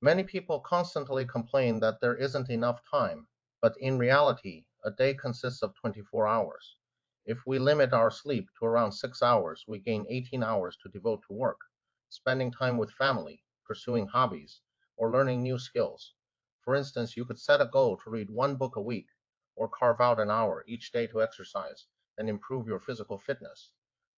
Many people constantly complain that there isn't enough time, but in reality, a day consists of 24 hours. If we limit our sleep to around 6 hours, we gain 18 hours to devote to work, spending time with family, pursuing hobbies, or learning new skills. For instance, you could set a goal to read one book a week, or carve out an hour each day to exercise and improve your physical fitness.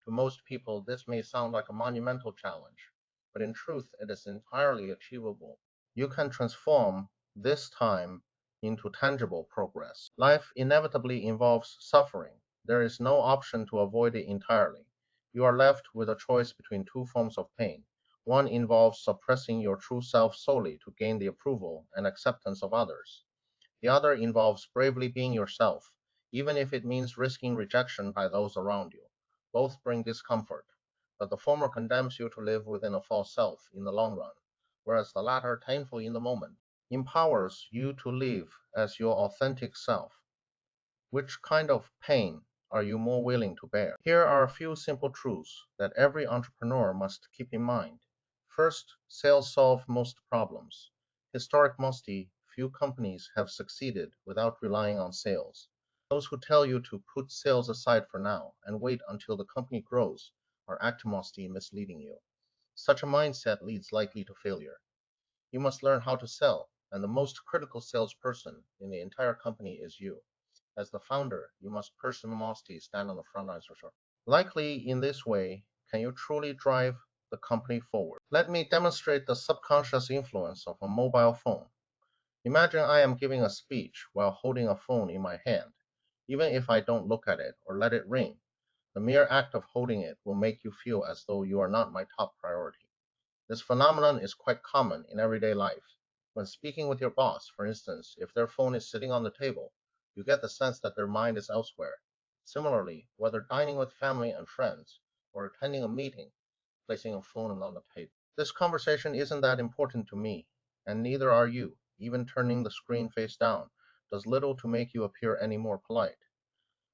To most people, this may sound like a monumental challenge, but in truth, it is entirely achievable. You can transform this time into tangible progress. Life inevitably involves suffering. There is no option to avoid it entirely. You are left with a choice between two forms of pain. One involves suppressing your true self solely to gain the approval and acceptance of others. The other involves bravely being yourself, even if it means risking rejection by those around you. Both bring discomfort, but the former condemns you to live within a false self in the long run, whereas the latter, painful in the moment, empowers you to live as your authentic self. Which kind of pain are you more willing to bear? Here are a few simple truths that every entrepreneur must keep in mind. First, sales solve most problems. Historically, few companies have succeeded without relying on sales. Those who tell you to put sales aside for now and wait until the company grows are at most misleading you. Such a mindset leads likely to failure. You must learn how to sell, and the most critical salesperson in the entire company is you. As the founder, you must personally stand on the front lines for sure. Likely in this way, can you truly drive the company forward? Let me demonstrate the subconscious influence of a mobile phone. Imagine I am giving a speech while holding a phone in my hand. Even if I don't look at it or let it ring, the mere act of holding it will make you feel as though you are not my top priority. This phenomenon is quite common in everyday life. When speaking with your boss, for instance, if their phone is sitting on the table, you get the sense that their mind is elsewhere. Similarly, whether dining with family and friends or attending a meeting, placing a phone on the table. This conversation isn't that important to me, and neither are you. Even turning the screen face down does little to make you appear any more polite.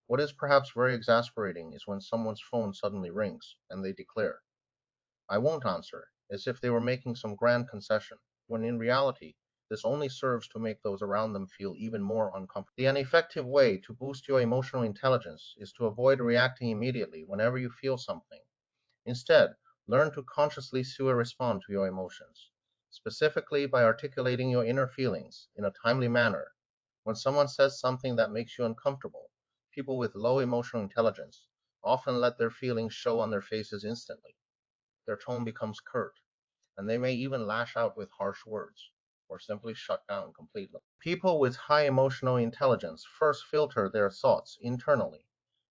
What is perhaps very exasperating is when someone's phone suddenly rings and they declare, I won't answer, as if they were making some grand concession, when in reality, this only serves to make those around them feel even more uncomfortable. The effective way to boost your emotional intelligence is to avoid reacting immediately whenever you feel something. Instead, learn to consciously respond to your emotions, specifically by articulating your inner feelings in a timely manner. When someone says something that makes you uncomfortable, people with low emotional intelligence often let their feelings show on their faces instantly. Their tone becomes curt, and they may even lash out with harsh words, or simply shut down completely. People with high emotional intelligence first filter their thoughts internally,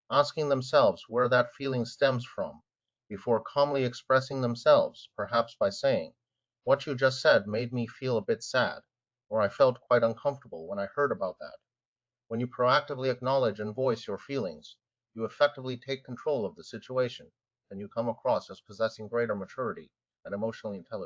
asking themselves where that feeling stems from, before calmly expressing themselves, perhaps by saying, what you just said made me feel a bit sad, or I felt quite uncomfortable when I heard about that. When you proactively acknowledge and voice your feelings, you effectively take control of the situation, and you come across as possessing greater maturity and emotional intelligence.